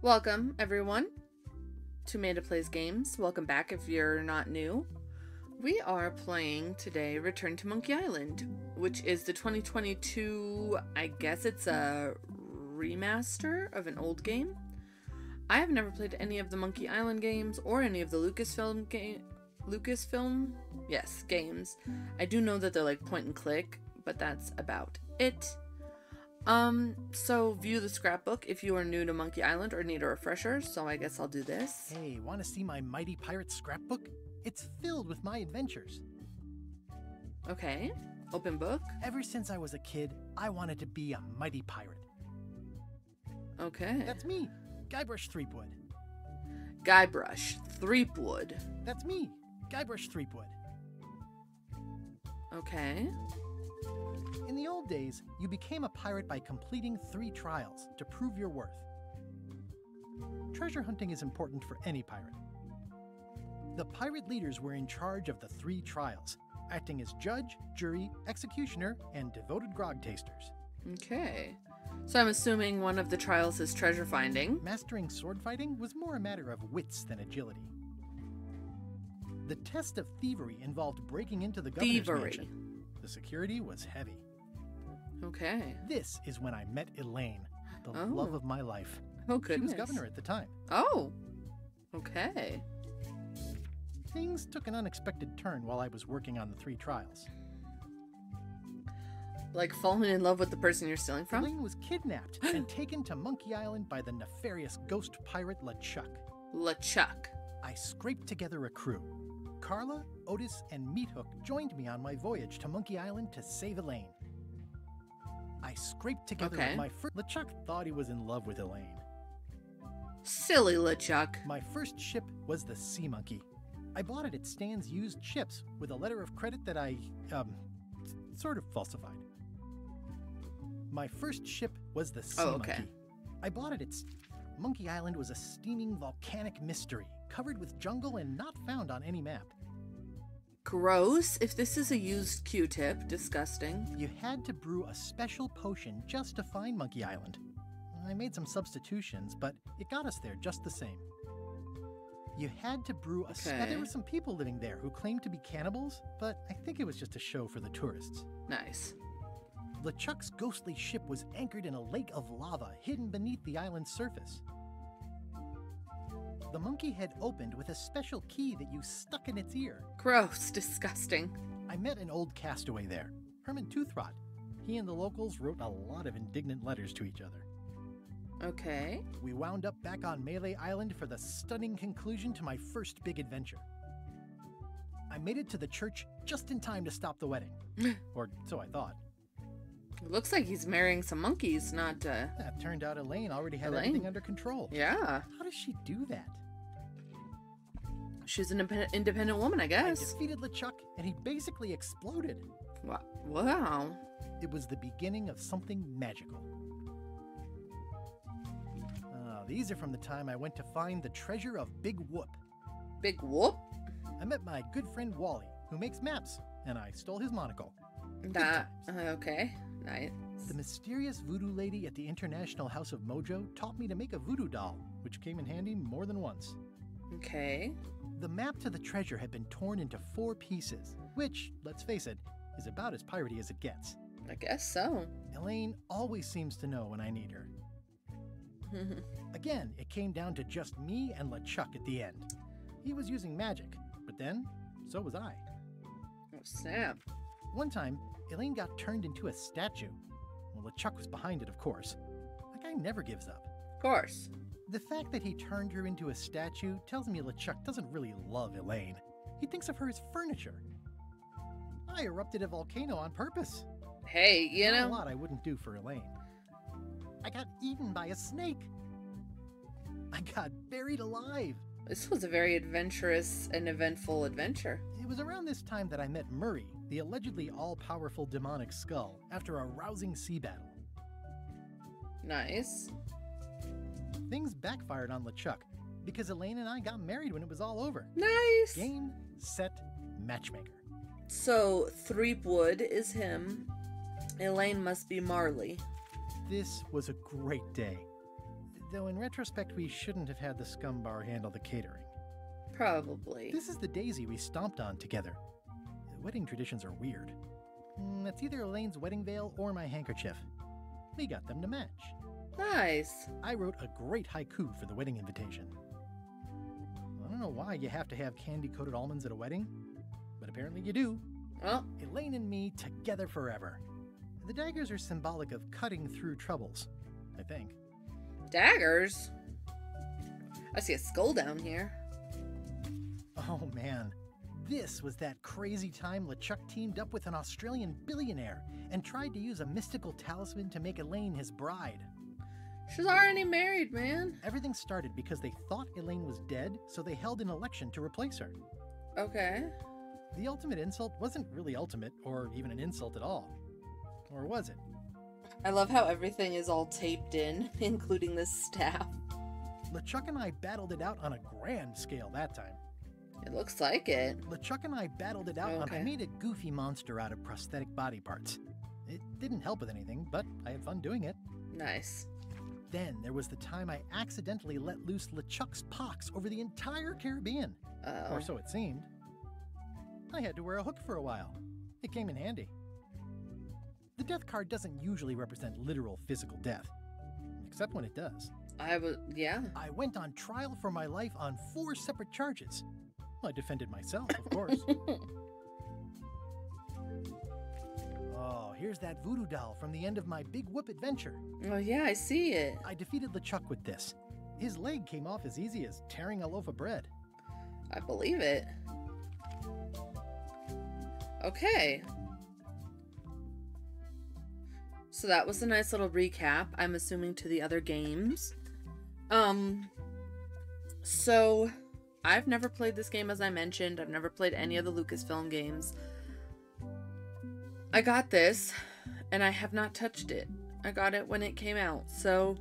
Welcome, everyone, to Mada Plays Games. Welcome back if you're not new. We are playing today Return to Monkey Island, which is the 2022, I guess it's a remaster of an old game. I have never played any of the Monkey Island games or any of the Lucasfilm games. I do know that they're like point and click, but that's about it. So view the scrapbook if you are new to Monkey Island or need a refresher, so I guess I'll do this. Hey, want to see my Mighty Pirate scrapbook? It's filled with my adventures. Okay, open book. Ever since I was a kid, I wanted to be a mighty pirate. Okay. That's me, Guybrush Threepwood. Guybrush Threepwood. That's me, Guybrush Threepwood. Okay. In the old days, you became a pirate by completing 3 trials to prove your worth. Treasure hunting is important for any pirate. The pirate leaders were in charge of the 3 trials, acting as judge, jury, executioner, and devoted grog tasters. Okay. So I'm assuming one of the trials is treasure finding. Mastering sword fighting was more a matter of wits than agility. The test of thievery involved breaking into the governor's mansion. The security was heavy. Okay. This is when I met Elaine, the love of my life. Oh, goodness. She was governor at the time. Oh. Okay. Things took an unexpected turn while I was working on the 3 trials. Like falling in love with the person you're stealing from? Elaine was kidnapped and taken to Monkey Island by the nefarious ghost pirate LeChuck. LeChuck. I scraped together a crew. Carla, Otis, and Meathook joined me on my voyage to Monkey Island to save Elaine. I scraped together with my first... LeChuck thought he was in love with Elaine. Silly LeChuck. My first ship was the Sea Monkey. I bought it at Stan's used ships with a letter of credit that I, sort of falsified. My first ship was the Sea Monkey. I bought it at... Monkey Island was a steaming volcanic mystery, covered with jungle and not found on any map. Gross. If this is a used Q-tip, disgusting. You had to brew a special potion just to find Monkey Island. I made some substitutions, but it got us there just the same. You had to brew a... There were some people living there who claimed to be cannibals, but I think it was just a show for the tourists. Nice. LeChuck's ghostly ship was anchored in a lake of lava hidden beneath the island's surface. The monkey had opened with a special key that you stuck in its ear. Gross. Disgusting. I met an old castaway there, Herman Toothrot. He and the locals wrote a lot of indignant letters to each other. Okay. We wound up back on Melee Island for the stunning conclusion to my first big adventure. I made it to the church just in time to stop the wedding. Or so I thought. It looks like he's marrying some monkeys, not, That turned out Elaine already had everything under control. Yeah. How does she do that? She's an independent woman, I guess. I defeated LeChuck, and he basically exploded. Wow. It was the beginning of something magical. These are from the time I went to find the treasure of Big Whoop. Big Whoop? I met my good friend Wally, who makes maps, and I stole his monocle. Okay. Nice. The mysterious voodoo lady at the International House of Mojo taught me to make a voodoo doll, which came in handy more than once. Okay. The map to the treasure had been torn into 4 pieces, which, let's face it, is about as piratey as it gets. I guess so. Elaine always seems to know when I need her. Again, it came down to just me and LeChuck at the end. He was using magic, but then, so was I. Oh, snap. One time, Elaine got turned into a statue. Well, LeChuck was behind it, of course. That guy never gives up. Of course. The fact that he turned her into a statue tells me LeChuck doesn't really love Elaine. He thinks of her as furniture. I erupted a volcano on purpose. Hey, you know... a lot I wouldn't do for Elaine. I got eaten by a snake. I got buried alive. This was a very adventurous and eventful adventure. It was around this time that I met Murray, the allegedly all-powerful demonic skull, after a rousing sea battle. Nice. Things backfired on LeChuck, because Elaine and I got married when it was all over. Nice! Game, set, matchmaker. So, Threepwood is him. Elaine must be Marley. This was a great day. Though in retrospect, we shouldn't have had the scumbar handle the catering. Probably. This is the daisy we stomped on together. Wedding traditions are weird. It's either Elaine's wedding veil or my handkerchief. We got them to match. Nice. I wrote a great haiku for the wedding invitation. I don't know why you have to have candy-coated almonds at a wedding, but apparently you do. Well, Elaine and me together forever. The daggers are symbolic of cutting through troubles, I think. daggers? I see a skull down here. Oh man, this was that crazy time LeChuck teamed up with an Australian billionaire and tried to use a mystical talisman to make Elaine his bride. She's already married, man. Everything started because they thought Elaine was dead, so they held an election to replace her. Okay. The ultimate insult wasn't really ultimate, or even an insult at all. Or was it? I love how everything is all taped in, including this staff. LeChuck and I battled it out on a grand scale that time. It looks like it. LeChuck and I battled it out on Okay. I made a goofy monster out of prosthetic body parts. It didn't help with anything, but I had fun doing it. Nice. Then there was the time I accidentally let loose LeChuck's pox over the entire Caribbean. Oh. Or so it seemed. I had to wear a hook for a while. It came in handy. The death card doesn't usually represent literal physical death, except when it does. Yeah. I went on trial for my life on 4 separate charges. I defended myself, of course. Oh, here's that voodoo doll from the end of my Big Whoop adventure. Oh, yeah, I see it. I defeated LeChuck with this. His leg came off as easy as tearing a loaf of bread. I believe it. Okay. So that was a nice little recap, I'm assuming, to the other games. So I've never played this game, as I mentioned. I've never played any of the Lucasfilm games. I got this, and I have not touched it. I got it when it came out, so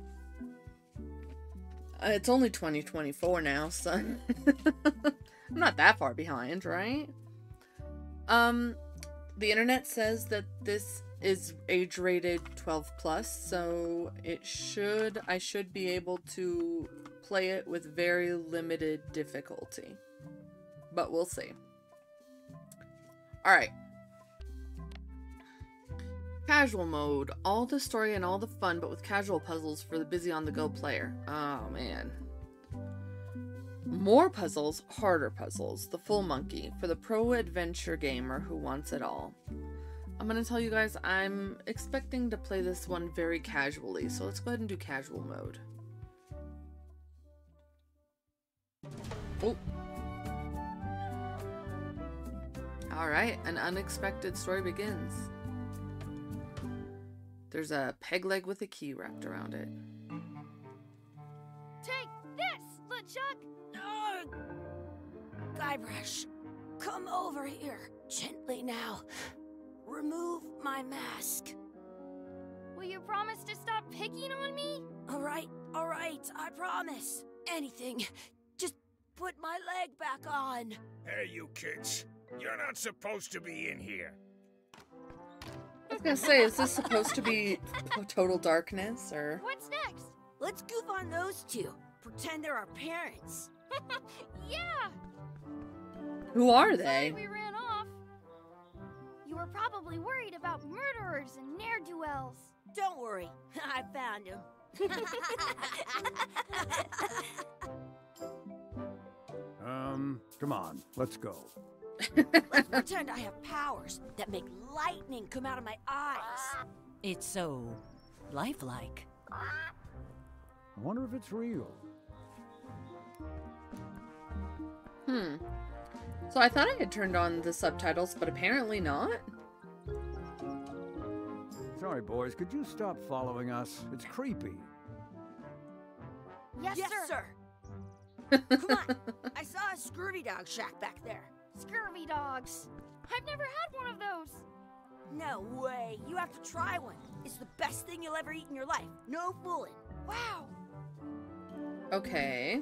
it's only 2024 now, so I'm not that far behind, right? The internet says that this is age rated 12 plus, so I should be able to play it with very limited difficulty, but we'll see. Alright. Casual mode. All the story and all the fun, but with casual puzzles for the busy on-the-go player. Oh, man. More puzzles, harder puzzles. The full monkey. For the pro adventure gamer who wants it all. I'm going to tell you guys, I'm expecting to play this one very casually, so let's go ahead and do casual mode. Oh. Alright, an unexpected story begins. There's a peg leg with a key wrapped around it. Take this, LeChuck! Guybrush, come over here. Gently now. Remove my mask. Will you promise to stop picking on me? All right, I promise. Anything. Just put my leg back on. Hey, you kids. You're not supposed to be in here. I was gonna say, is this supposed to be total darkness, or? What's next? Let's goof on those two. Pretend they're our parents. Yeah! Who are Sorry they? we ran off. You were probably worried about murderers and ne'er-do-wells. Don't worry, I found him. Come on, let's go. Let's pretend I have powers that make lightning come out of my eyes. It's so lifelike. I wonder if it's real. So I thought I had turned on the subtitles, but apparently not. Sorry, boys, could you stop following us? It's creepy. Yes, sir. Come on, I saw a scurvy dog shack back there. Scurvy dogs. I've never had one of those. No way. You have to try one. It's the best thing you'll ever eat in your life. No fooling. Wow. Okay.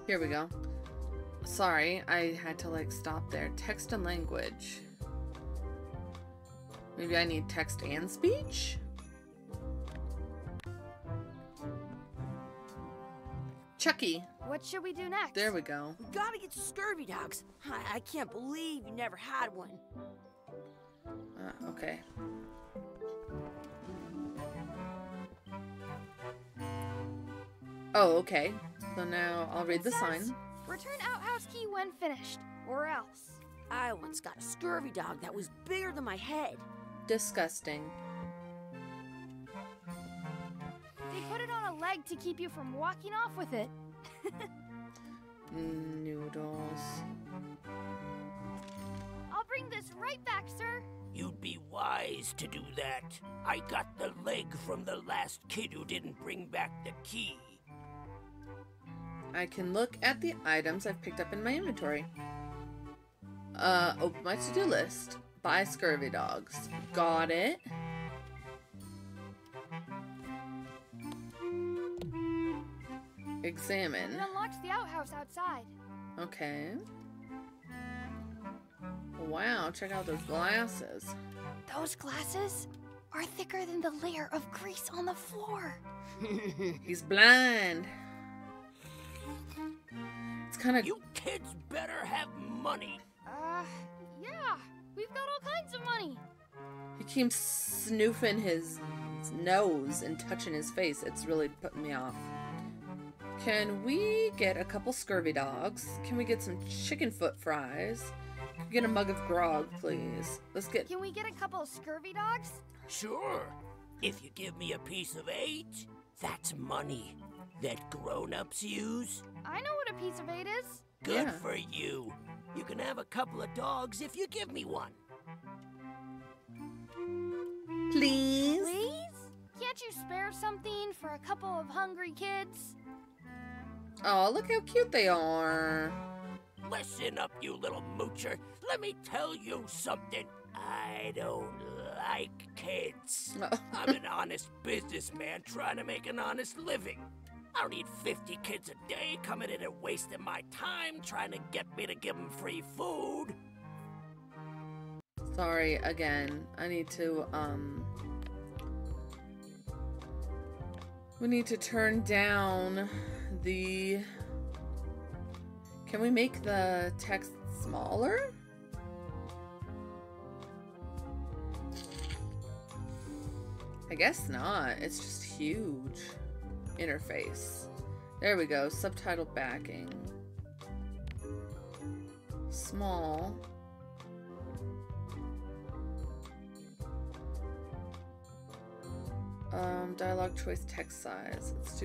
Here we go. Sorry, I had to stop there. Text and language. Maybe I need text and speech? Chucky. What should we do next? There we go. We gotta get to scurvy dogs. I can't believe you never had one. Okay. Oh, okay. So now I'll read the sign. Return outhouse key when finished, or else. I once got a scurvy dog that was bigger than my head. Disgusting. They put it on a leg to keep you from walking off with it. Noodles. I'll bring this right back, sir. You'd be wise to do that. I got the leg from the last kid who didn't bring back the key. I can look at the items I've picked up in my inventory. Open my to-do list. Buy scurvy dogs. Got it. Examine. It unlocks the outhouse outside. Okay. Wow, check out those glasses. Those glasses are thicker than the layer of grease on the floor. He's blind. It's kind of... You kids better have money. Yeah. We've got all kinds of money. He keeps snoofing his nose and touching his face. It's really putting me off. Can we get a couple scurvy dogs? Can we get some chicken foot fries? Can we get a mug of grog, please? Let's get... Can we get a couple of scurvy dogs? Sure. If you give me a piece of 8, that's money that grown-ups use. I know what a piece of 8 is. Good Yeah. for you. You can have a couple of dogs if you give me one. Please? Please? Can't you spare something for a couple of hungry kids? Oh, look how cute they are. Listen up, you little moocher. Let me tell you something. I don't like kids. I'm an honest businessman trying to make an honest living. I don't need 50 kids a day coming in and wasting my time trying to get me to give them free food. Sorry, again. I need to, we need to turn down the... Can we make the text smaller? I guess not. It's just huge. Interface. There we go. Subtitle backing. Small. Dialogue choice text size. Let's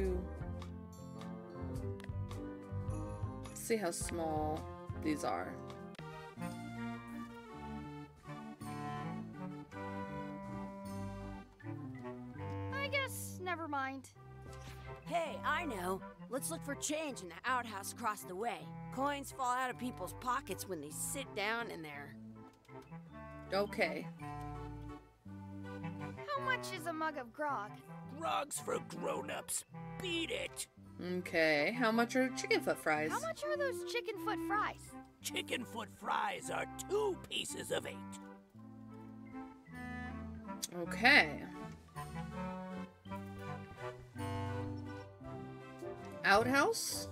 see how small these are. I guess never mind. Hey, I know. Let's look for change in the outhouse across the way. Coins fall out of people's pockets when they sit down in there. Okay. How much is a mug of grog? Grog's for grown-ups. Beat it. Okay. How much are chicken foot fries? How much are those chicken foot fries? Chicken foot fries are 2 pieces of 8. Okay. Outhouse?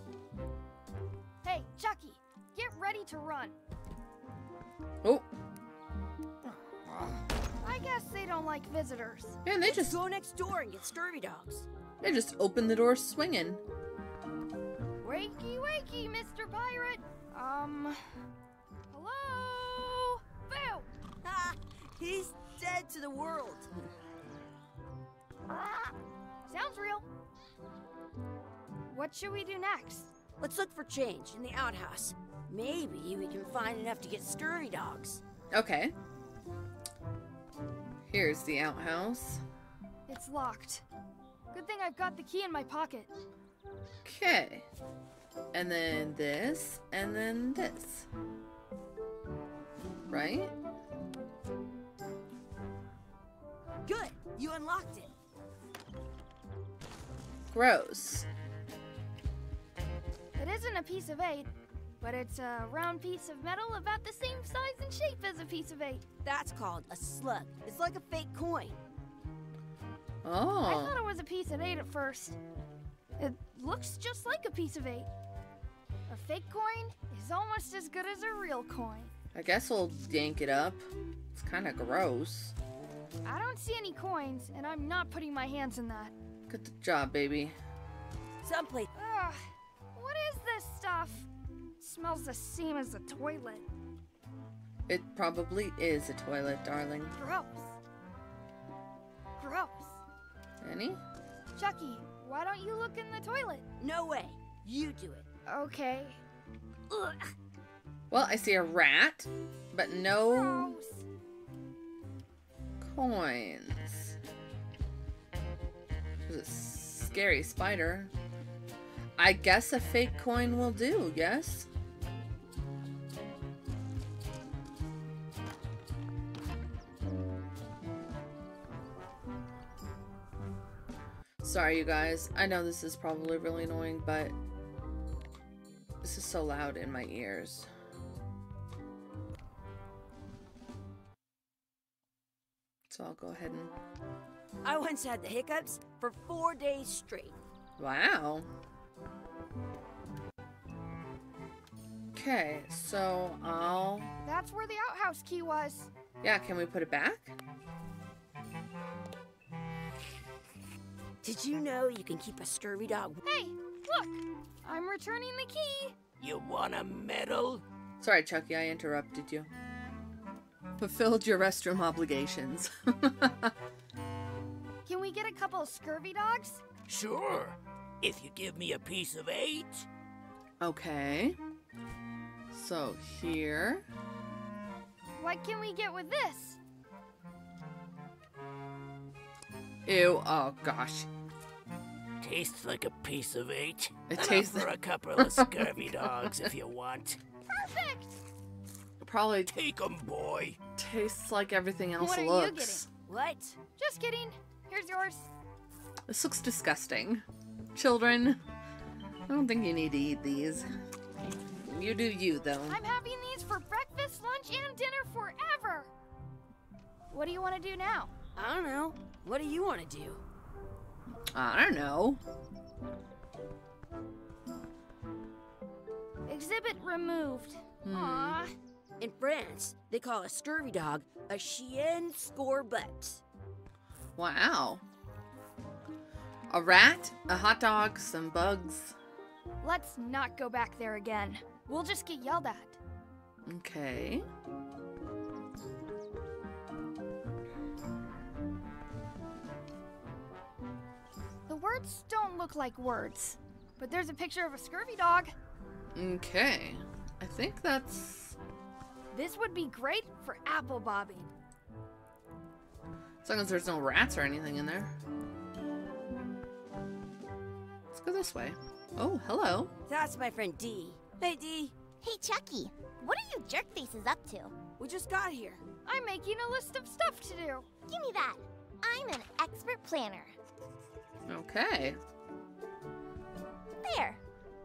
Hey, Chucky, get ready to run. Oh. I guess they don't like visitors. Man, they Let's just go next door and get scurvy dogs. opened the door swinging. Wakey, wakey, Mr. Pirate. Hello? Boo! Ha! He's dead to the world. Sounds real. What should we do next? Let's look for change in the outhouse. Maybe we can find enough to get scurvy dogs. Okay. Here's the outhouse. It's locked. Good thing I've got the key in my pocket. Okay. And then this, and then this. Right? Good, you unlocked it. Gross. It isn't a piece of 8, but it's a round piece of metal about the same size and shape as a piece of 8. That's called a slug. It's like a fake coin. I Oh. thought it was a piece of 8 at first. looks just like a piece of 8. A fake coin is almost as good as a real coin. I guess we'll yank it up. It's kind of gross. I don't see any coins, and I'm not putting my hands in that. Good job, baby. Someplace. Ugh, what is this stuff? Smells the same as a toilet. It probably is a toilet, darling. Gross. Gross. Annie? Chucky, why don't you look in the toilet? No way. You do it. Okay. Ugh. Well, I see a rat, but no Gross. coins. There's a scary spider. I guess a fake coin will do, yes? Sorry, you guys. I know this is probably really annoying, but this is so loud in my ears. So I'll go ahead and... I once had the hiccups for 4 days straight. Wow. Okay, so I'll... That's where the outhouse key was. Yeah, can we put it back? Did you know you can keep a scurvy dog? Hey, look! I'm returning the key. You want a medal? Sorry, Chucky, I interrupted you. Fulfilled your restroom obligations. Can we get a couple scurvy dogs? Sure. If you give me a piece of 8. Okay. So here. What can we get with this? Ew, oh gosh. Tastes like a piece of 8. It Enough tastes for a couple of scurvy dogs if you want. Perfect! Probably Take 'em, boy. tastes like everything else What are you looks. What? Just kidding. Here's yours. This looks disgusting. Children, I don't think you need to eat these. You do you, though. I'm having these for breakfast, lunch, and dinner forever. What do you want to do now? I don't know. What do you want to do? I don't know. Exhibit removed. Aww. In France, they call a scurvy dog a chien scorbut. Wow. A rat, a hot dog, some bugs. Let's not go back there again. We'll just get yelled at. Okay. The words don't look like words, but there's a picture of a scurvy dog. Okay. I think that's... This would be great for apple bobbing. As long as there's no rats or anything in there. Let's go this way. Oh, hello. That's my friend Dee. Hey, Dee. Hey, Chucky, what are you jerk faces up to? We just got here. I'm making a list of stuff to do. Give me that. I'm an expert planner. Okay. There.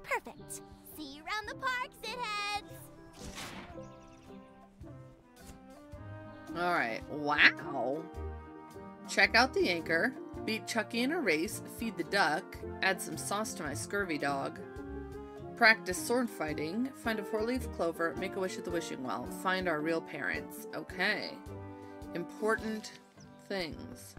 Perfect. See you around the park, shitheads. Alright. Wow. Check out the anchor. Beat Chucky in a race. Feed the duck. Add some sauce to my scurvy dog. Practice sword fighting. Find a 4-leaf clover. Make a wish at the wishing well. Find our real parents. Okay. Important things.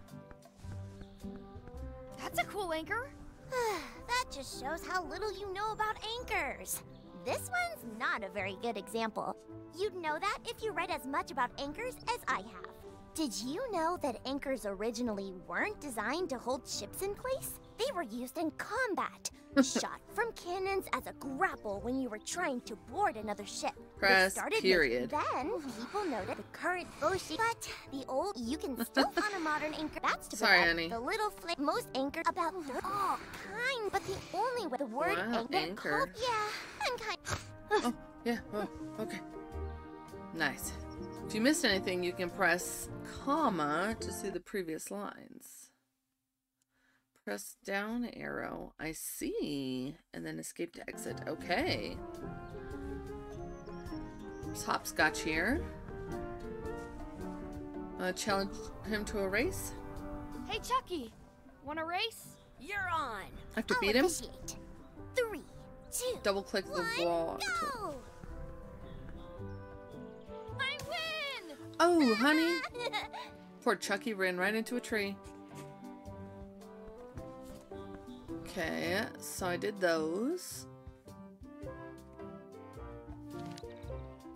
That's a cool anchor. That just shows how little you know about anchors. This one's not a very good example. You'd know that if you read as much about anchors as I have. Did you know that anchors originally weren't designed to hold ships in place? They were used in combat, shot from cannons as a grapple when you were trying to board another ship. Press It started period. Then people noted the current ocean, but the old you can still find a modern anchor. That's to Sorry, prevent Annie. the little flame. Most anchors about all kind, but the only way the word Wow, anchor. Called, yeah, and kind. Oh, yeah. Oh, okay. Nice. If you missed anything, you can press comma to see the previous lines. Press down arrow. I see. And then escape to exit. Okay. There's Hopscotch here. Challenge him to a race. Hey, Chucky. Want a race? You're on. I have to I'll beat him? officiate. 2, Double click the 1, wall. go! I win! Oh, honey. Poor Chucky ran right into a tree. Okay, so I did those.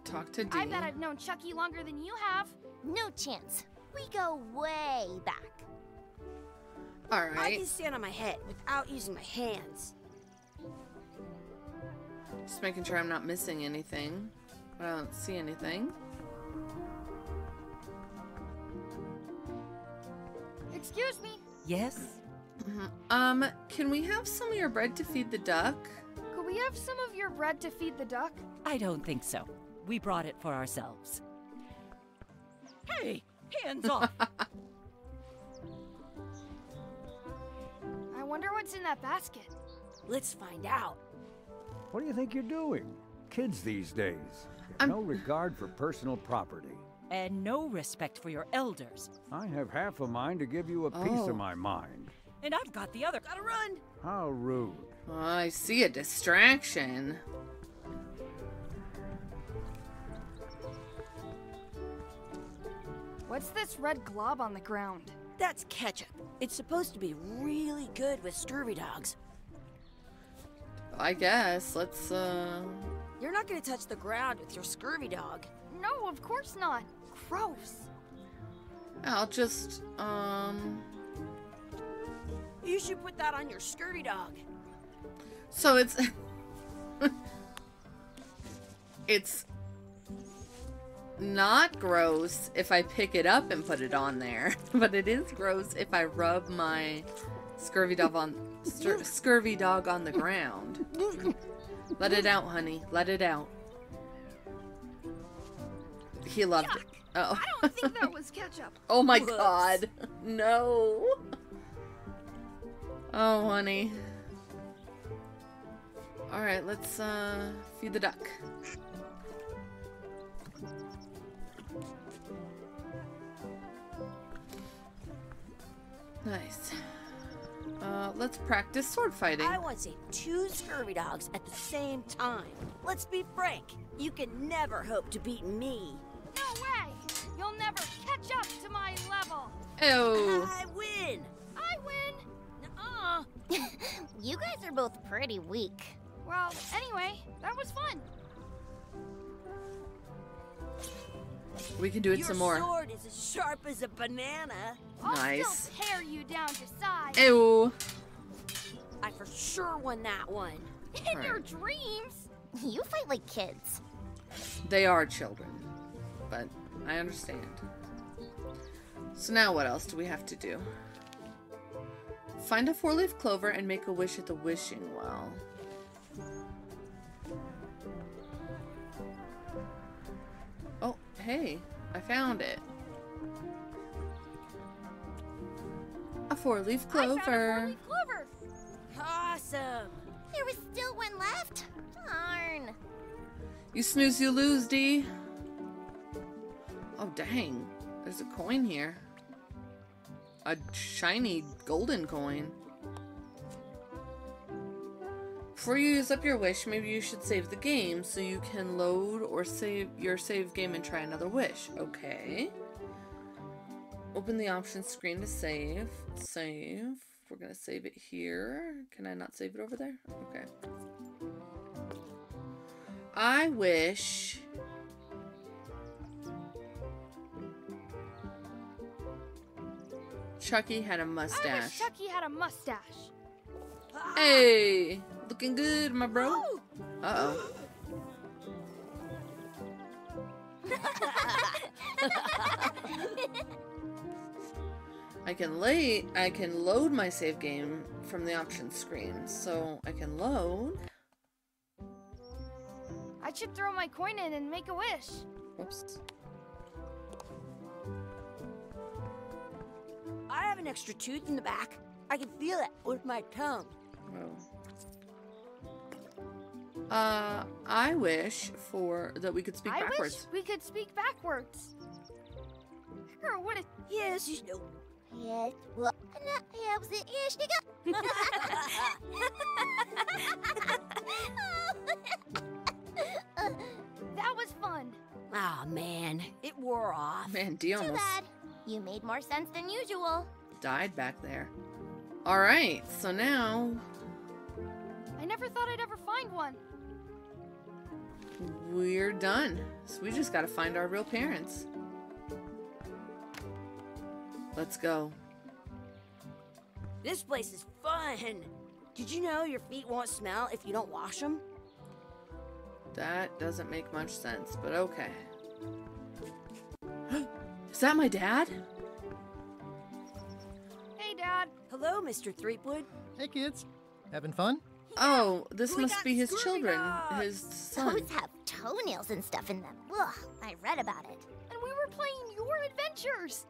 Talk to D. I bet I've known Chucky longer than you have. No chance. We go way back. I Alright. can stand on my head without using my hands. Just making sure I'm not missing anything. I don't see anything. Excuse me. Yes? Can we have some of your bread to feed the duck? Could we have some of your bread to feed the duck? I don't think so. We brought it for ourselves. Hey, hands off! I wonder what's in that basket. Let's find out. What do you think you're doing? Kids these days have no regard for personal property. And no respect for your elders. I have half a mind to give you a piece Oh. of my mind. And I've got the other. Gotta run! How rude. Oh, I see a distraction. What's this red glob on the ground? That's ketchup. It's supposed to be really good with scurvy dogs. I guess. Let's, You're not gonna touch the ground with your scurvy dog. No, of course not. Gross. I'll just, You should put that on your scurvy dog. So it's... it's not gross if I pick it up and put it on there. But it is gross if I rub my scurvy dog on the ground. Let it out, honey. Let it out. He loved it. Oh. I don't think that was ketchup. Oh my Whoops. god. No. Oh, honey. Alright, let's feed the duck. Nice. Let's practice sword fighting. I want to save 2 scurvy dogs at the same time. Let's be frank. You can never hope to beat me. No way! You'll never catch up to my level. Ew. I win! I win. Nuh-uh. You guys are both pretty weak. Well, anyway, that was fun. We can do it Your some more. sword is as sharp as a banana. I'll Nice. still tear you down to size. Ew. I for sure won that one. In your dreams. You fight like kids. They are children, but I understand. So now what else do we have to do? Find a 4-leaf clover and make a wish at the wishing well. Oh, hey, I found it. A 4-leaf I found a clover. 4-leaf clover. Awesome. There was still one left. Darn. You snooze, you lose, D. Oh, dang. There's a coin here. A shiny golden coin. Before you use up your wish, maybe you should save the game so you can load or save your save game and try another wish. Okay. Open the options screen to save. Save. We're gonna save it here. Can I not save it over there? Okay. I wish... Chucky had a I wish mustache. Chucky had a mustache. Hey! Looking good, my bro. Ooh. Uh-oh. I can load my save game from the options screen. So I can load. I should throw my coin in and make a wish. Whoops. I have an extra tooth in the back. I can feel it with my tongue. Oh. I wish that we could speak I backwards. wish we could speak backwards. Or would it? Yes, you know. Yes. Well, yes, off. Man, Dee Too almost bad. You made more sense than usual. died back there. Alright, so now I never thought I'd ever find one. we're done. So we just gotta find our real parents. Let's go. This place is fun. Did you know your feet won't smell if you don't wash them? That doesn't make much sense, but okay. Is that my dad? Hey, Dad. Hello, Mr. Threepwood. Hey, kids. Having fun? Oh, this we must got be his Scooby children. Dogs. His son. Those have toenails and stuff in them. Ugh, I read about it. And we were playing your adventures.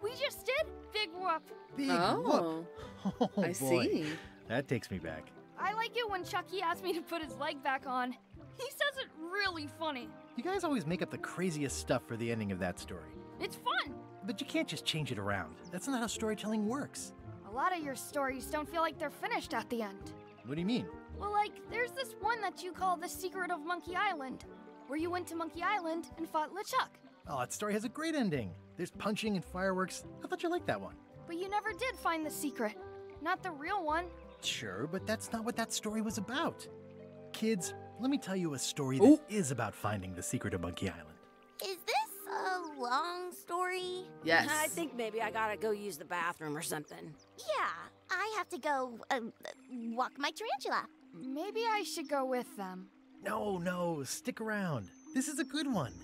We just did Big Whoop. Big Oh, whoop. Oh, I boy. see. That takes me back. I like it when Chucky asked me to put his leg back on. He says it really funny. You guys always make up the craziest stuff for the ending of that story. It's fun. But you can't just change it around. That's not how storytelling works. A lot of your stories don't feel like they're finished at the end. What do you mean? Well, like, there's this one that you call The Secret of Monkey Island, where you went to Monkey Island and fought LeChuck. Oh, that story has a great ending. There's punching and fireworks. I thought you liked that one. But you never did find the secret. Not the real one. Sure, but that's not what that story was about. Kids, let me tell you a story Ooh. that is about finding the secret of Monkey Island. Is this a long story? Yes. I think maybe I gotta go use the bathroom or something. Yeah, I have to go walk my tarantula. Maybe I should go with them. No, stick around. This is a good one.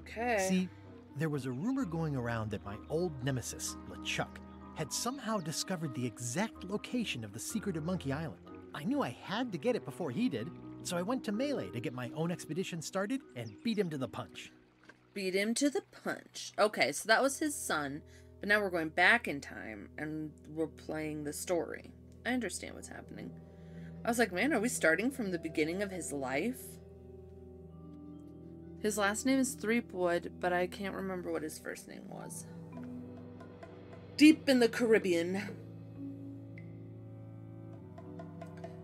Okay. See, there was a rumor going around that my old nemesis, LeChuck, had somehow discovered the exact location of the secret of Monkey Island. I knew I had to get it before he did, so I went to Melee to get my own expedition started and beat him to the punch. Beat him to the punch. Okay, so that was his son, but now we're going back in time and we're playing the story. I understand what's happening. I was like, man, are we starting from the beginning of his life? His last name is Threepwood, but I can't remember what his first name was. Deep in the Caribbean.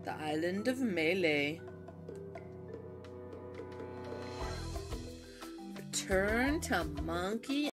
The island of Melee. Return to Monkey.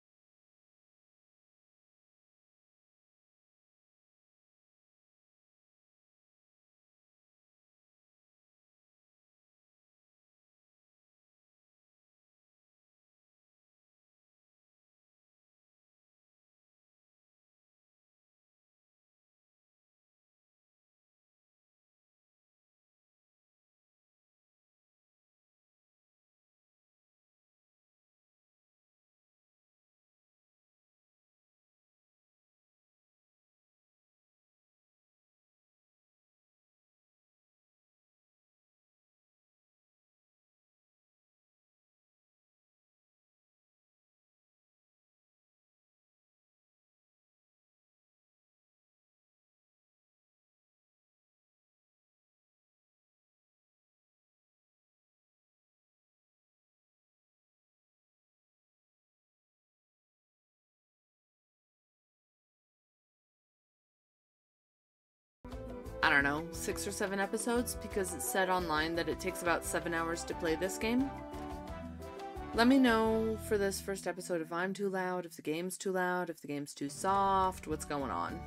I don't know, 6 or 7 episodes, because it said online that it takes about 7 hours to play this game. Let me know for this first episode if I'm too loud, if the game's too loud, if the game's too soft, what's going on.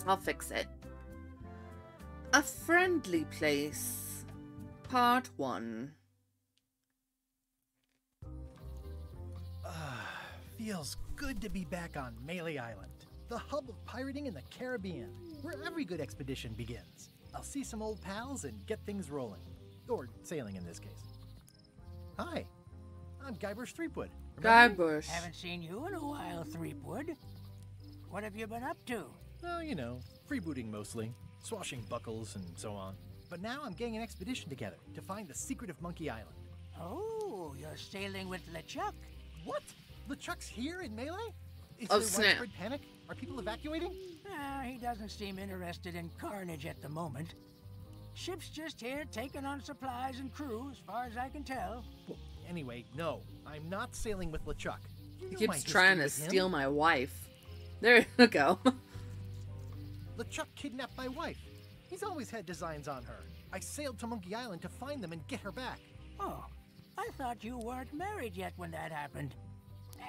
I'll fix it. A Friendly Place, Part 1. Feels good to be back on Melee Island, the hub of pirating in the Caribbean, where every good expedition begins. I'll see some old pals and get things rolling. Or sailing in this case. Hi, I'm Guybrush Threepwood. Remember me? Guybrush. Haven't seen you in a while, Threepwood. What have you been up to? Well, you know, freebooting mostly, swashbuckles and so on. But now I'm getting an expedition together to find the secret of Monkey Island. Oh, you're sailing with LeChuck. What? LeChuck's here in Melee? Is Oh, there snap. widespread panic? Are people evacuating? He doesn't seem interested in carnage at the moment. Ship's just here taking on supplies and crew, as far as I can tell. Well, anyway, no, I'm not sailing with LeChuck. You He know my keeps history trying to with him. steal my wife. There you go. LeChuck kidnapped my wife. He's always had designs on her. I sailed to Monkey Island to find them and get her back. Oh, I thought you weren't married yet when that happened.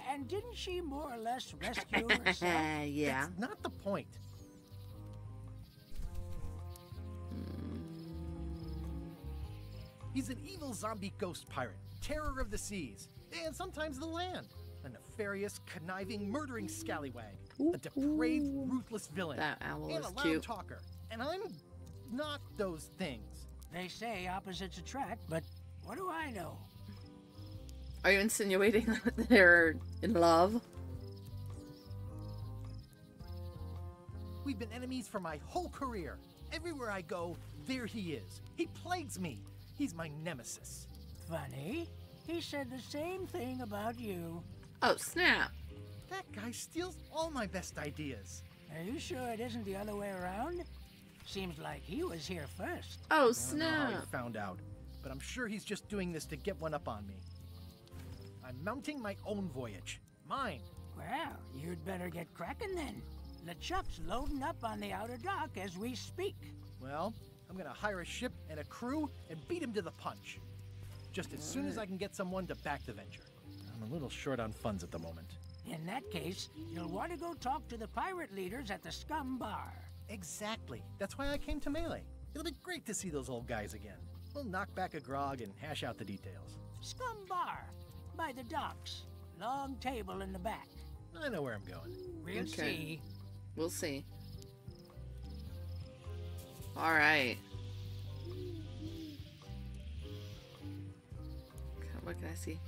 And didn't she more or less rescue herself? Yeah. That's not the point. He's an evil zombie ghost pirate, terror of the seas, and sometimes the land. A nefarious, conniving, murdering scallywag. A depraved, ruthless villain. That owl and is a loud cute. talker. And I'm not those things. They say opposites attract, but what do I know? Are you insinuating that they're in love? We've been enemies for my whole career. Everywhere I go, there he is. He plagues me. He's my nemesis. Funny. He said the same thing about you. Oh, snap. That guy steals all my best ideas. Are you sure it isn't the other way around? Seems like he was here first. Oh, I don't know how snap. he found out, but I'm sure he's just doing this to get one up on me. I'm mounting my own voyage. Mine. Well, you'd better get cracking then. LeChuck's loading up on the outer dock as we speak. Well, I'm gonna hire a ship and a crew and beat him to the punch. Just as soon as I can get someone to back the venture. I'm a little short on funds at the moment. In that case, you'll want to go talk to the pirate leaders at the Scum Bar. Exactly. That's why I came to Melee. It'll be great to see those old guys again. We'll knock back a grog and hash out the details. Scum Bar, by the docks. Long table in the back. I know where I'm going. We'll see. We'll see. All right. What can I see?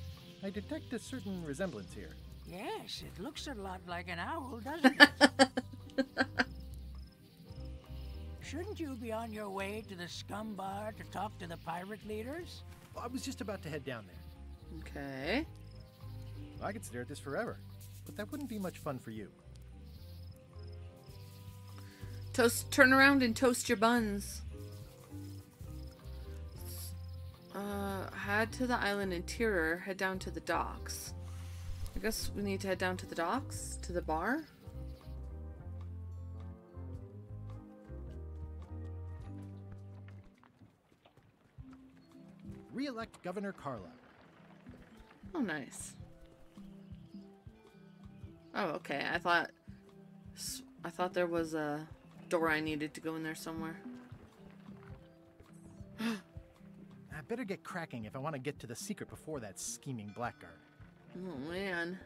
I detect a certain resemblance here. Yes, it looks a lot like an owl, doesn't it? Shouldn't you be on your way to the Scum Bar to talk to the pirate leaders? I was just about to head down there. Okay. I could stare at this forever, but that wouldn't be much fun for you. Turn around and toast your buns. Head to the island interior, head down to the docks. I guess we need to head down to the docks, to the bar. Re-elect Governor Carla. Oh, nice. Oh, okay. I thought there was a door I needed to go in there somewhere. I better get cracking if I want to get to the secret before that scheming blackguard. Oh, man.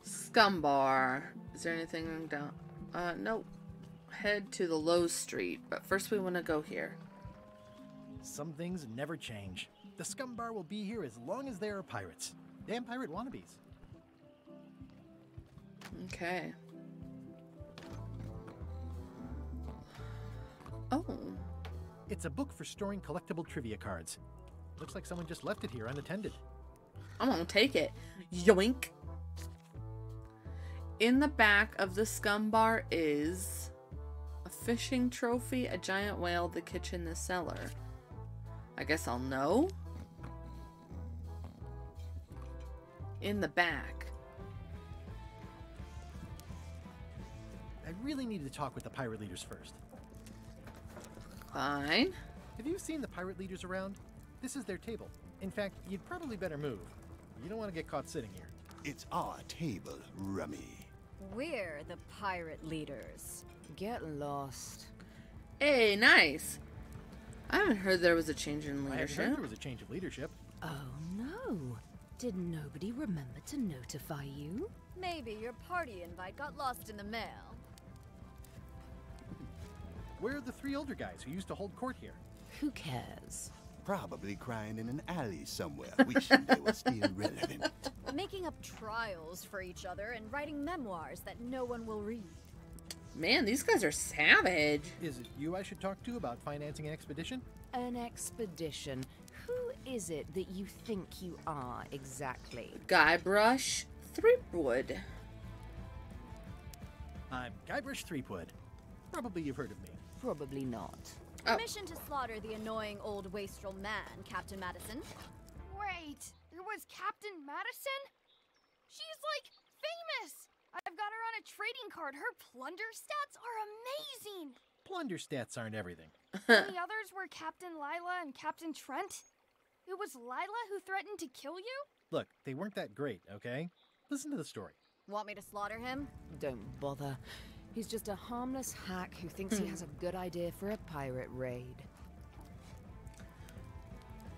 Scum Bar. Is there anything down? Nope. Head to the Low Street, but first we want to go here. Some things never change. The Scum Bar will be here as long as there are pirates. Damn pirate wannabes. Okay. Oh. It's a book for storing collectible trivia cards. Looks like someone just left it here unattended. I'm gonna take it. Yoink. In the back of the Scum Bar is a fishing trophy, a giant whale, the kitchen, the cellar. I guess I'll know. In the back. I really need to talk with the pirate leaders first. Fine. Have you seen the pirate leaders around? This is their table. In fact, you'd probably better move. You don't want to get caught sitting here. It's our table, Rummy. We're the pirate leaders. Get lost. Hey, nice. I haven't heard there was a change in I had leadership. heard there was a change of leadership. Oh no. Did nobody remember to notify you? Maybe your party invite got lost in the mail. Where are the three older guys who used to hold court here? Who cares? Probably crying in an alley somewhere, wishing they were still relevant. Making up trials for each other and writing memoirs that no one will read. Man, these guys are savage. Is it you I should talk to about financing an expedition? An expedition? Who is it that you think you are exactly? Guybrush Threepwood. I'm Guybrush Threepwood. Probably you've heard of me. Probably not. Oh. Mission to slaughter the annoying old wastrel man, Captain Madison. Wait, it was Captain Madison? She's like famous! I've got her on a trading card. Her plunder stats are amazing! Plunder stats aren't everything. The others were Captain Lila and Captain Trent. It was Lila who threatened to kill you? Look, they weren't that great, okay? Listen to the story. Want me to slaughter him? Don't bother. He's just a harmless hack who thinks he has a good idea for a pirate raid.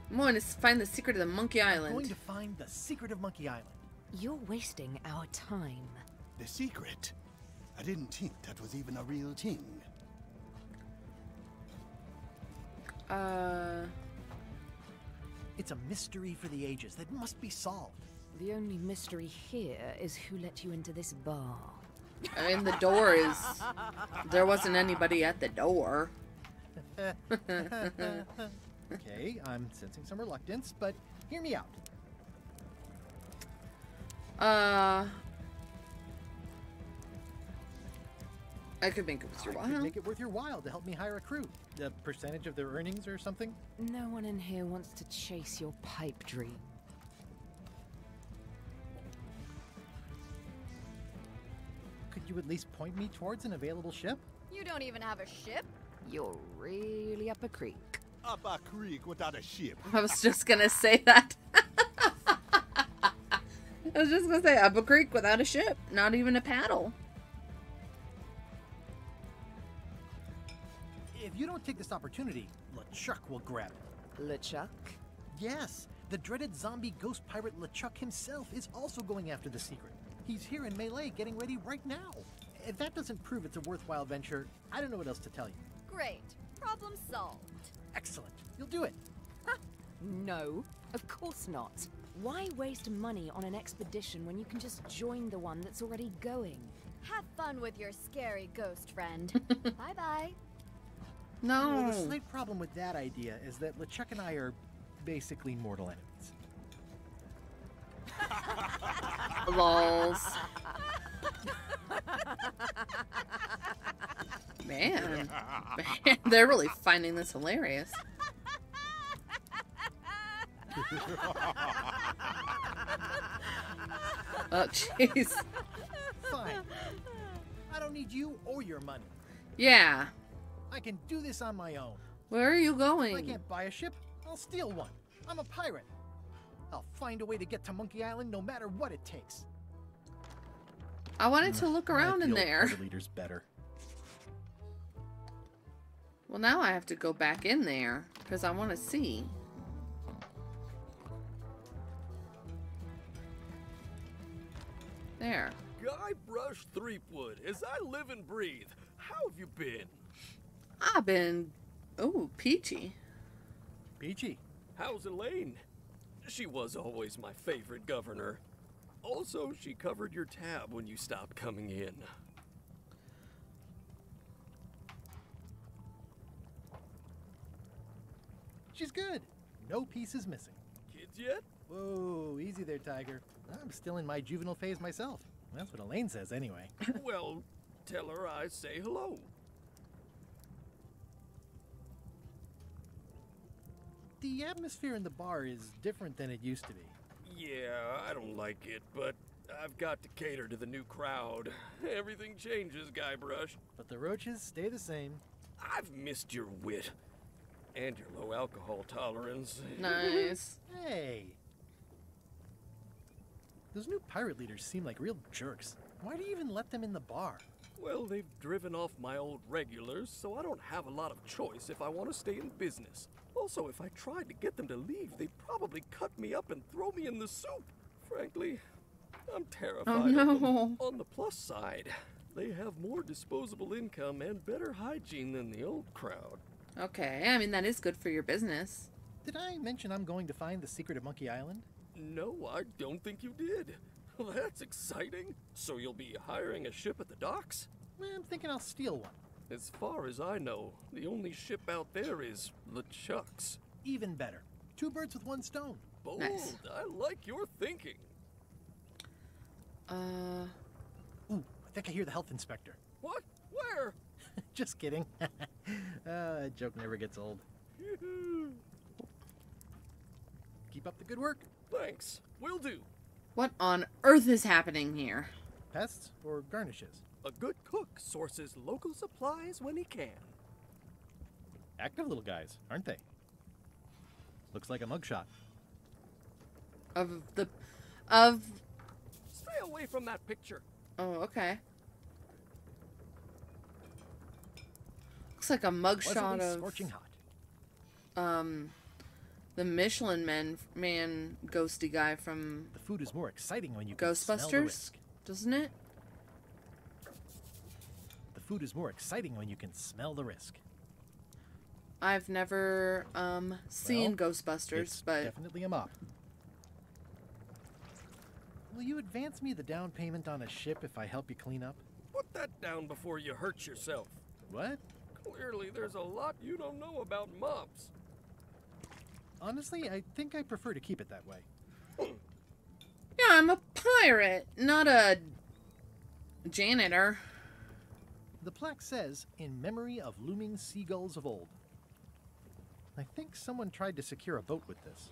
I'm going to find the secret of the Monkey Island. I'm going to find the secret of Monkey Island. You're wasting our time. The secret? I didn't think that was even a real thing. It's a mystery for the ages that must be solved. The only mystery here is who let you into this bar. I mean, the door is... There wasn't anybody at the door. Okay, I'm sensing some reluctance, but hear me out. I could make it worth your while. I could make it worth your while to help me hire a crew. A percentage of their earnings or something? No one in here wants to chase your pipe dream. Could you at least point me towards an available ship? You don't even have a ship? You're really up a creek. Up a creek without a ship. I was just gonna say that. I was just gonna say, up a creek without a ship. Not even a paddle. If you don't take this opportunity, LeChuck will grab it. LeChuck? Yes, the dreaded zombie ghost pirate LeChuck himself is also going after the secret. He's here in Melee getting ready right now. If that doesn't prove it's a worthwhile venture, I don't know what else to tell you. Great. Problem solved. Excellent. You'll do it. No, of course not. Why waste money on an expedition when you can just join the one that's already going? Have fun with your scary ghost friend. Bye-bye. No. Well, the slight problem with that idea is that LeChuck and I are basically mortal enemies. Lols. Man, they're really finding this hilarious. Oh, jeez. Fine. I don't need you or your money. Yeah. I can do this on my own. Where are you going? If I can't buy a ship, I'll steal one. I'm a pirate. I'll find a way to get to Monkey Island no matter what it takes. I wanted to look around in there. The leader's better. Well, now I have to go back in there because I want to see. There. Guybrush Threepwood, as I live and breathe. How have you been? I've been... Oh, peachy. Peachy. How's Elaine? She was always my favorite governor. Also, she covered your tab when you stopped coming in. She's good. No pieces missing. Kids yet? Whoa, easy there, Tiger. I'm still in my juvenile phase myself. That's what Elaine says anyway. Well, tell her I say hello. The atmosphere in the bar is different than it used to be. Yeah, I don't like it, but I've got to cater to the new crowd. Everything changes, Guybrush. But the roaches stay the same. I've missed your wit. And your low alcohol tolerance. Nice. Hey. Those new pirate leaders seem like real jerks. Why do you even let them in the bar? Well, they've driven off my old regulars, so I don't have a lot of choice if I want to stay in business. Also, if I tried to get them to leave, they'd probably cut me up and throw me in the soup. Frankly, I'm terrified Oh, no. of them. On the plus side, they have more disposable income and better hygiene than the old crowd. Okay, I mean, that is good for your business. Did I mention I'm going to find the secret of Monkey Island? No, I don't think you did. Well, that's exciting. So you'll be hiring a ship at the docks? Well, I'm thinking I'll steal one. As far as I know, the only ship out there is LeChuck's. Even better. 2 birds with 1 stone. Bold. Nice. I like your thinking. Ooh, I think I hear the health inspector. What? Where? Just kidding. That joke never gets old. Keep up the good work. Thanks. Will do. What on earth is happening here? Pests or garnishes? A good cook sources local supplies when he can. Active little guys, aren't they? Looks like a mugshot. Stay away from that picture. Oh, okay. Looks like a mugshot of scorching hot. The Michelin man ghosty guy from The food is more exciting when you can smell the Ghostbusters, risk. doesn't it? The food is more exciting when you can smell the risk. I've never seen Ghostbusters, It's but definitely a mop. Will you advance me the down payment on a ship if I help you clean up? Put that down before you hurt yourself. What? Clearly, there's a lot you don't know about mops. Honestly, I think I prefer to keep it that way. yeah, I'm a pirate, not a janitor. The plaque says, in memory of looming seagulls of old. I think someone tried to secure a boat with this.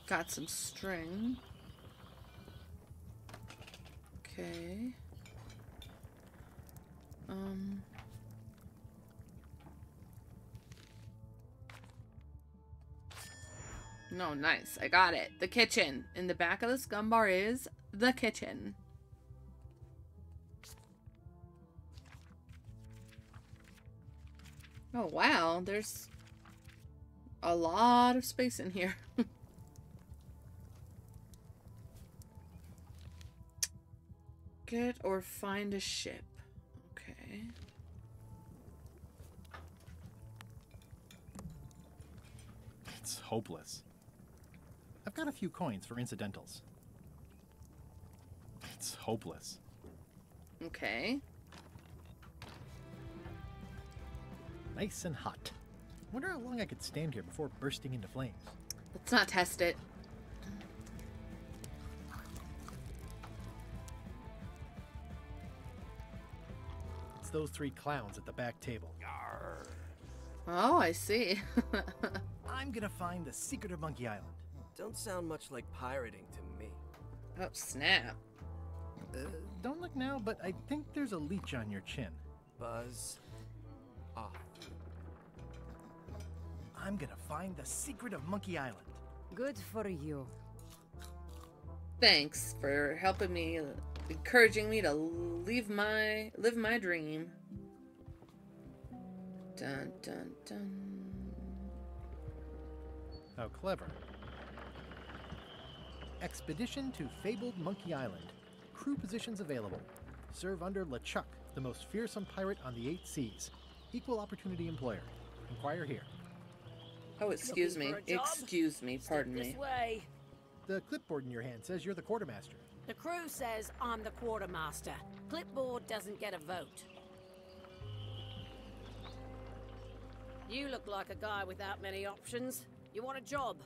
Got some string. Okay. No, nice. I got it. The kitchen. In the back of the scum bar is the kitchen. Oh, wow. There's a lot of space in here. Get or find a ship. Okay. It's hopeless. I've got a few coins for incidentals. It's hopeless. Okay. Nice and hot. Wonder how long I could stand here before bursting into flames. Let's not test it. It's those three clowns at the back table. Yarr. Oh, I see. I'm gonna find the secret of Monkey Island. Don't sound much like pirating to me. Oh, snap. Don't look now, but I think there's a leech on your chin. Buzz off. I'm gonna find the secret of Monkey Island. Good for you. Thanks for helping me, encouraging me to live my dream. Dun dun dun. How clever. Expedition to fabled Monkey Island. Crew positions available. Serve under LeChuck, the most fearsome pirate on the 8 seas. Equal opportunity employer. Inquire here. Oh, excuse me. Excuse me. Pardon me. This way. The clipboard in your hand says you're the quartermaster. The crew says I'm the quartermaster. Clipboard doesn't get a vote. You look like a guy without many options. You want a job?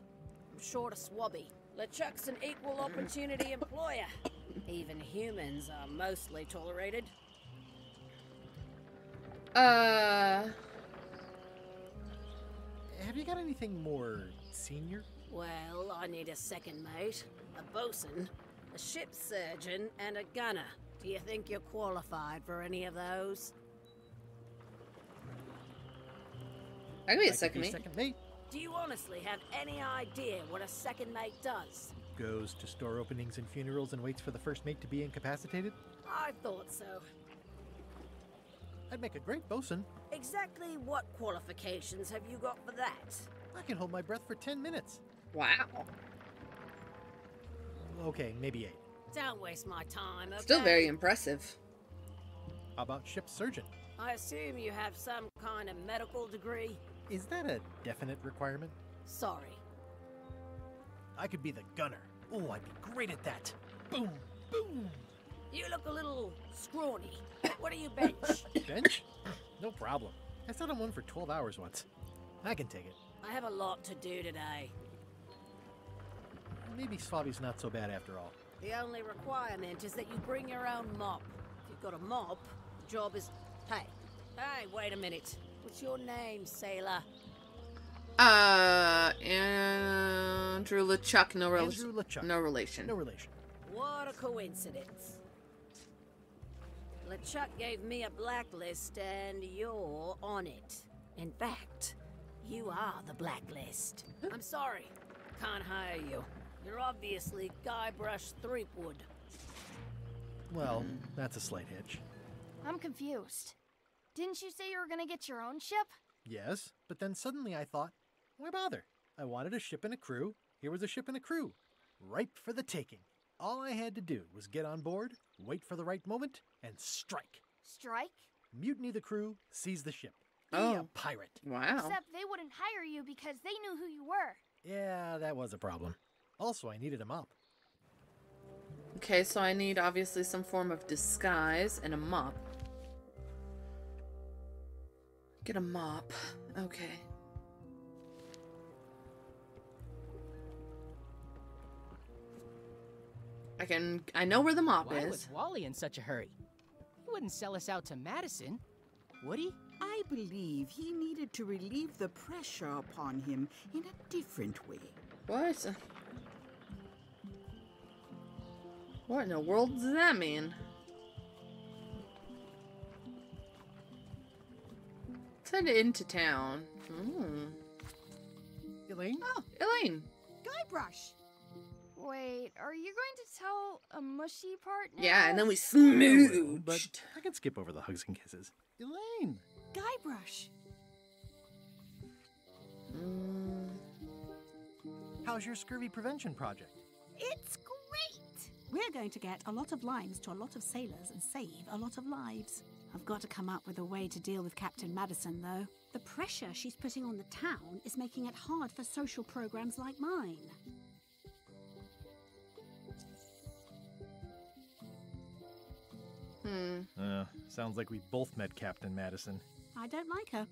I'm short of swabby. LeChuck's an equal opportunity employer. Even humans are mostly tolerated. Have you got anything more senior? Well, I need a second mate, a bosun, a ship's surgeon, and a gunner. Do you think you're qualified for any of those? I could be a second mate. Second mate Do you honestly have any idea what a second mate does? goes to store openings and funerals and waits for the first mate to be incapacitated. I thought so. I'd make a great bosun. Exactly what qualifications have you got for that? I can hold my breath for 10 minutes. Wow. Okay, maybe 8. Don't waste my time, okay? Still very impressive. How about ship's surgeon? I assume you have some kind of medical degree? Is that a definite requirement? Sorry. I could be the gunner. Oh, I'd be great at that. Boom, boom. You look a little scrawny. What do you bench? Bench? No problem. I sat on one for 12 hours once. I can take it. I have a lot to do today. Maybe Swabby's not so bad after all. The only requirement is that you bring your own mop. If you've got a mop, the job is... Hey, wait a minute. What's your name, sailor? Andrew LeChuck, no relation. Andrew LeChuck. No relation. No relation. What a coincidence. LeChuck gave me a blacklist and you're on it. In fact, You are the blacklist. I'm sorry. Can't hire you. You're obviously Guybrush Threepwood. Well, that's a slight hitch. I'm confused. Didn't you say you were gonna get your own ship? Yes, but then suddenly I thought, why bother? I wanted a ship and a crew. Here was a ship and a crew. Ripe for the taking. All I had to do was get on board, wait for the right moment, and strike. Strike? Mutiny the crew, seize the ship. Be Oh. a pirate. Wow. Except they wouldn't hire you because they knew who you were. Yeah, that was a problem. Also, I needed a mop. Okay, so I need obviously some form of disguise and a mop. Get a mop. Okay. I know where the mop Why is. was Wally in such a hurry? He wouldn't sell us out to Madison, would he? I believe he needed to relieve the pressure upon him in a different way. What? What in the world does that mean? Let's head into town. Elaine? Oh, Elaine! Guybrush! Wait, are you going to tell a mushy part now? Yeah, and then we But smooched. I can skip over the hugs and kisses. Elaine! Guybrush! How's your scurvy prevention project? It's great! We're going to get a lot of limes to a lot of sailors and save a lot of lives. I've got to come up with a way to deal with Captain Madison, though. The pressure she's putting on the town is making it hard for social programs like mine. Sounds like we both met Captain Madison. I don't like her.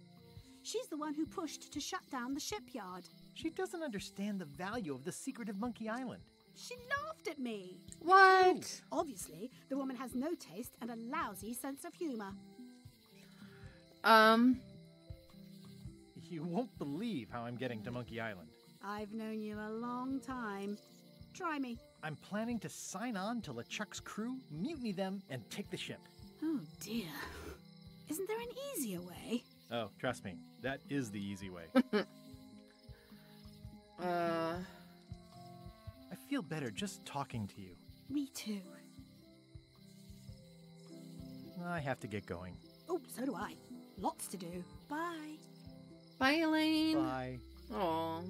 She's the one who pushed to shut down the shipyard. She doesn't understand the value of the secret of Monkey Island. She laughed at me. What? Obviously, the woman has no taste and a lousy sense of humor. You won't believe how I'm getting to Monkey Island. I've known you a long time. Try me. I'm planning to sign on to LeChuck's crew, mutiny them, and take the ship. Oh, dear. Isn't there an easier way? Oh, trust me, that is the easy way. I feel better just talking to you. Me too. I have to get going. Oh, so do I. Lots to do. Bye. Bye, Elaine. Bye. Aw.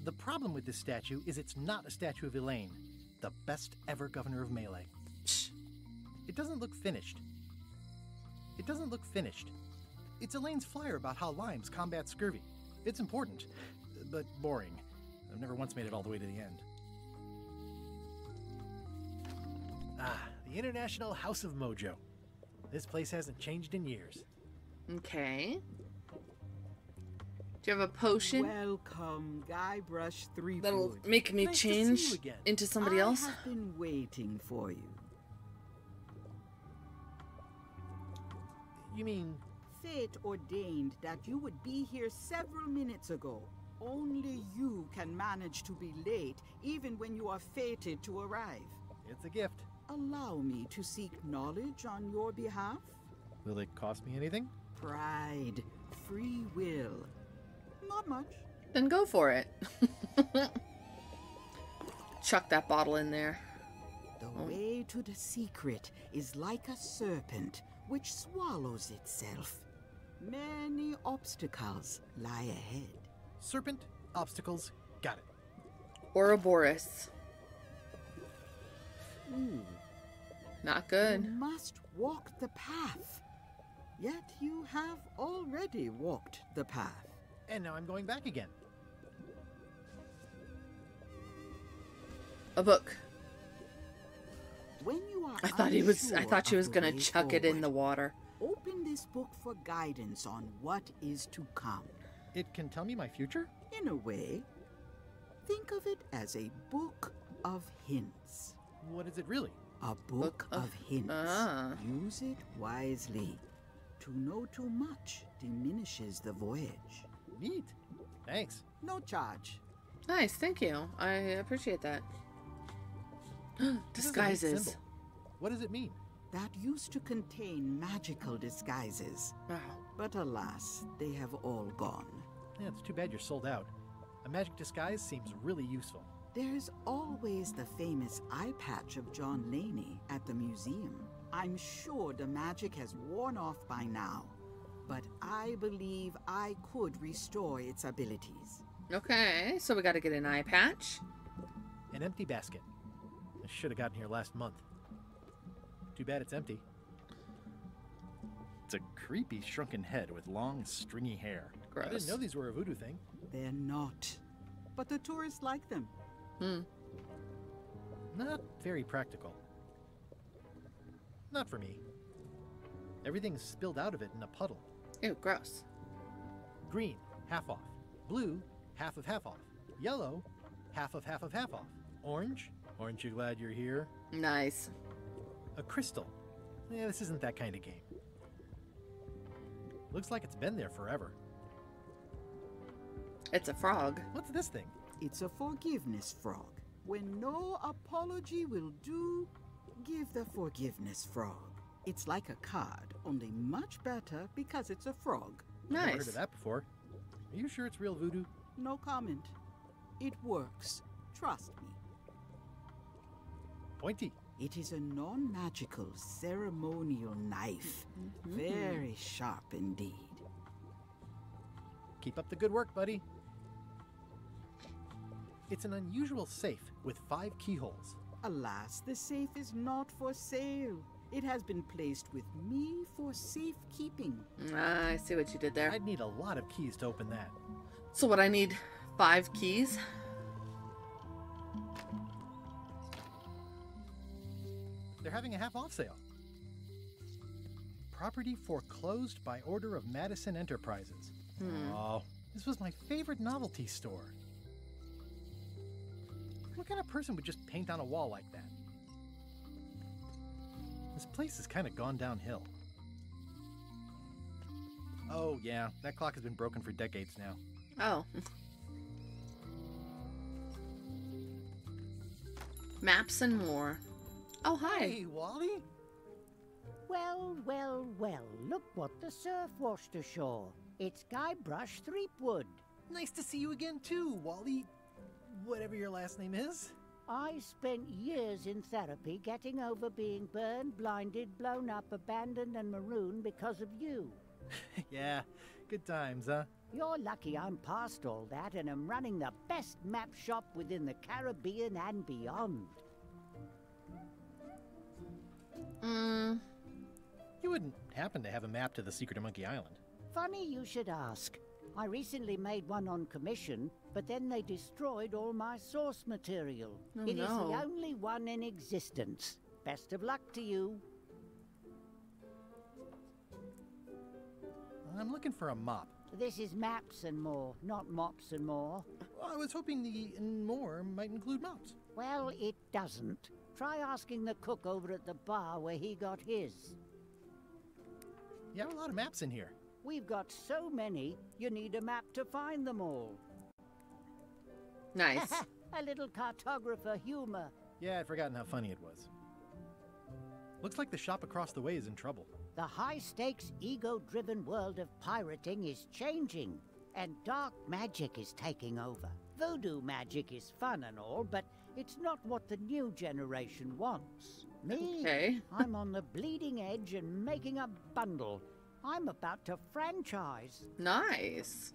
The problem with this statue is it's not a statue of Elaine, the best ever governor of Melee. It doesn't look finished. It doesn't look finished. It's Elaine's flyer about how limes combat scurvy. It's important, but boring. I've never once made it all the way to the end. The International House of Mojo. This place hasn't changed in years. Okay. Do you have a potion? Welcome, Guybrush Threepwood. That'll make me Nice to see change you again. into somebody else? I have been waiting for you. You mean... Fate ordained that you would be here several minutes ago. Only you can manage to be late, even when you are fated to arrive. It's a gift. Allow me to seek knowledge on your behalf. Will it cost me anything? Pride, free will. Not much. Then go for it. Chuck that bottle in there. The way to the secret is like a serpent which swallows itself. Many obstacles lie ahead. Serpent, obstacles, got it. Ouroboros. Not good. You must walk the path. Yet you have already walked the path. And now I'm going back again. A book. When you are I thought she was gonna chuck it in the water. Open this book for guidance on what is to come. It can tell me my future? In a way, think of it as a book of hints. What is it really? A book of hints. Use it wisely. To know too much diminishes the voyage. Neat. Thanks. No charge. Nice, thank you. I appreciate that. Disguises. What does it mean? That used to contain magical disguises. Wow. but alas, they have all gone. Yeah, it's too bad you're sold out. A magic disguise seems really useful. There's always the famous eye patch of John Laney at the museum. I'm sure the magic has worn off by now, but I believe I could restore its abilities. Okay, so we gotta get an eye patch. An empty basket. I should have gotten here last month. Too bad it's empty. It's a creepy shrunken head with long, stringy hair. Gross. I didn't know these were a voodoo thing. They're not. But the tourists like them. Not very practical. Not for me. Everything's spilled out of it in a puddle. Ew, gross. Green, half off. Blue, half of half off. Yellow, half of half of half off. Orange, aren't you glad you're here? Nice. A crystal. Yeah, this isn't that kind of game. Looks like it's been there forever. It's a frog. What's this thing? It's a forgiveness frog. When no apology will do, give the forgiveness frog. It's like a card, only much better because it's a frog. Nice. I've never heard of that before. Are you sure it's real voodoo? No comment. It works. Trust me. Pointy. It is a non-magical ceremonial knife. Very sharp indeed. Keep up the good work, buddy. It's an unusual safe with 5 keyholes. Alas, the safe is not for sale. It has been placed with me for safekeeping. I see what you did there. I'd need a lot of keys to open that. So what, I need 5 keys? They're having a half-off sale. Property foreclosed by order of Madison Enterprises. Oh, this was my favorite novelty store. What kind of person would just paint on a wall like that? This place has kind of gone downhill. Oh, yeah, that clock has been broken for decades now. Oh. Maps and more. Oh, hi. Hey, Wally. Well, well, well, look what the surf washed ashore. It's Guybrush Threepwood. Nice to see you again, too, Wally. Whatever your last name is. I spent years in therapy getting over being burned, blinded, blown up, abandoned, and marooned because of you. Yeah, good times, huh? You're lucky I'm past all that and am running the best map shop within the Caribbean and beyond. You wouldn't happen to have a map to the secret of Monkey Island? Funny you should ask. I recently made one on commission, but then they destroyed all my source material. Oh, It is the only one in existence. Best of luck to you. I'm looking for a mop. This is maps and more, not mops and more. Well, I was hoping the and more might include mops. Well, it doesn't. Try asking the cook over at the bar where he got his. You have a lot of maps in here. We've got so many, you need a map to find them all. Nice. A little cartographer humor. Yeah, I'd forgotten how funny it was. Looks like the shop across the way is in trouble. The high-stakes, ego-driven world of pirating is changing, and dark magic is taking over. Voodoo magic is fun and all, but it's not what the new generation wants. Me, I'm on the bleeding edge and making a bundle. I'm about to franchise. Nice.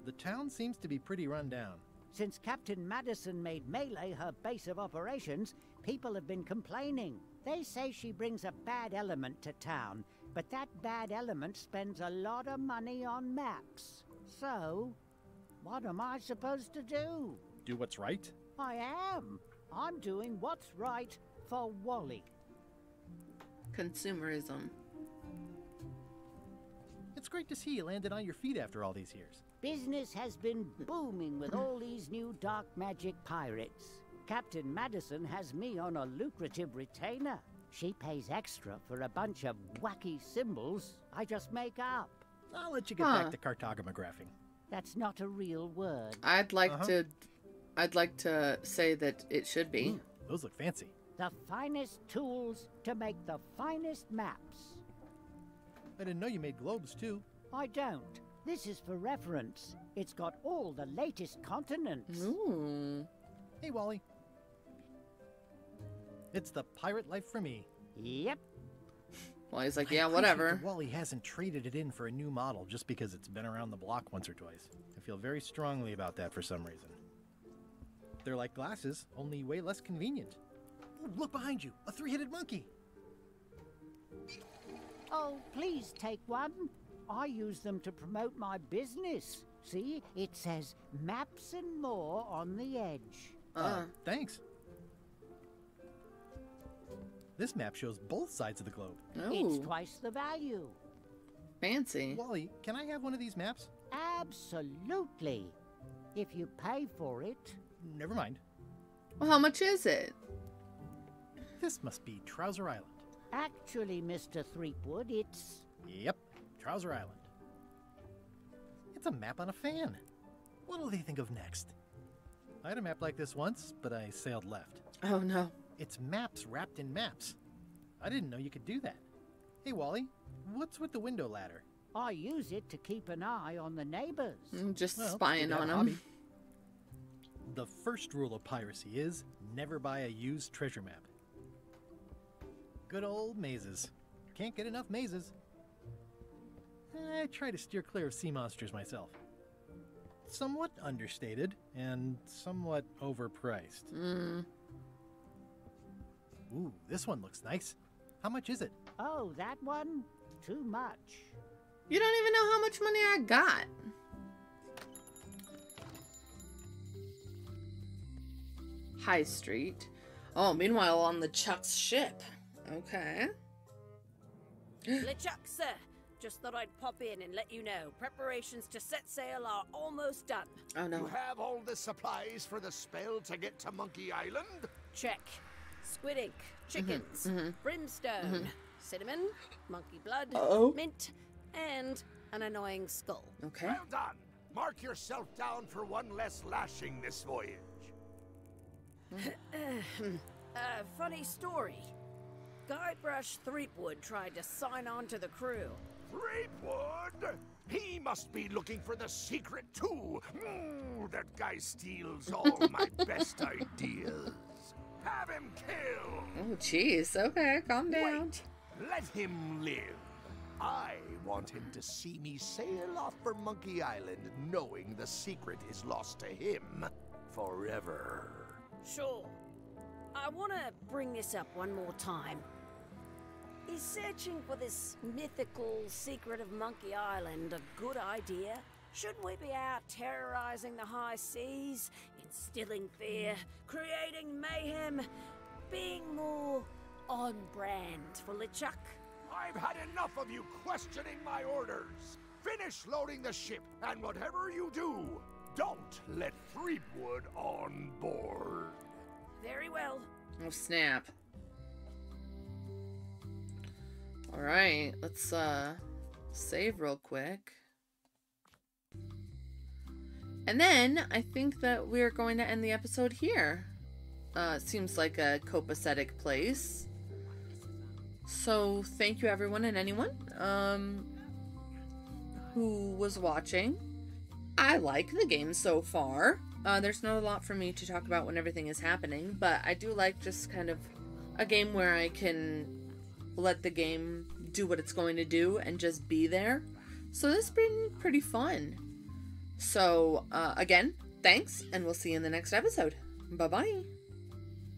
The town seems to be pretty run down. Since Captain Madison made Melee her base of operations, people have been complaining. They say she brings a bad element to town, but that bad element spends a lot of money on maps. So, what am I supposed to do? Do what's right? I am. I'm doing what's right for Wally. Consumerism. It's great to see you landed on your feet after all these years. Business has been booming with all these new dark magic pirates. Captain Madison has me on a lucrative retainer. She pays extra for a bunch of wacky symbols I just make up. I'll let you get back to cartographing. That's not a real word. I'd like to say that it should be. Ooh, those look fancy. The finest tools to make the finest maps. I didn't know you made globes, too. I don't. This is for reference. It's got all the latest continents. Ooh. Hey, Wally. It's the pirate life for me. Yep. Well, he's like, I yeah, appreciate whatever. that Wally hasn't traded it in for a new model just because it's been around the block once or twice. I feel very strongly about that for some reason. They're like glasses, only way less convenient. Ooh, look behind you, a three-headed monkey. Oh, please take one. I use them to promote my business. See, it says maps and more on the edge. Thanks. This map shows both sides of the globe. Oh. It's twice the value. Fancy. Wally, can I have one of these maps? Absolutely. If you pay for it. Never mind. Well, how much is it? This must be Trouser Island. Actually, Mr. Threepwood, it's... Yep, Trouser Island. It's a map on a fan. What'll they think of next? I had a map like this once, but I sailed left. Oh, no. It's maps wrapped in maps. I didn't know you could do that. Hey, Wally, what's with the window ladder? I use it to keep an eye on the neighbors. Just spying on them. The first rule of piracy is never buy a used treasure map. Good old mazes. Can't get enough mazes. I try to steer clear of sea monsters myself. Somewhat understated and somewhat overpriced. Ooh, this one looks nice. How much is it? Oh, that one? Too much. You don't even know how much money I got. High Street. Oh, meanwhile on the Chuck's ship. Okay. LeChuck, sir. Just thought I'd pop in and let you know. Preparations to set sail are almost done. Oh, no. You have all the supplies for the spell to get to Monkey Island? Check. Squid ink, chickens, brimstone, cinnamon, monkey blood, mint, and an annoying skull. Okay. Well done. Mark yourself down for one less lashing this voyage. Funny story. Guybrush Threepwood tried to sign on to the crew. Threepwood? He must be looking for the secret too. That guy steals all my best ideas. Have him killed. Oh, jeez. Okay, calm down. Wait. Let him live. I want him to see me sail off for Monkey Island knowing the secret is lost to him forever. Sure. I want to bring this up one more time. Is searching for this mythical secret of Monkey Island a good idea? Shouldn't we be out terrorizing the high seas, instilling fear, creating mayhem, being more on brand for LeChuck? I've had enough of you questioning my orders. Finish loading the ship, and whatever you do, don't let Threepwood on board. Very well. Oh, snap. Alright, let's save real quick. And then I think that we're going to end the episode here. Seems like a copacetic place. So thank you everyone and anyone who was watching. I like the game so far. There's not a lot for me to talk about when everything is happening, but I do like just kind of a game where I can let the game do what it's going to do and just be there. So this has been pretty fun. So again, thanks, and we'll see you in the next episode. Bye-bye.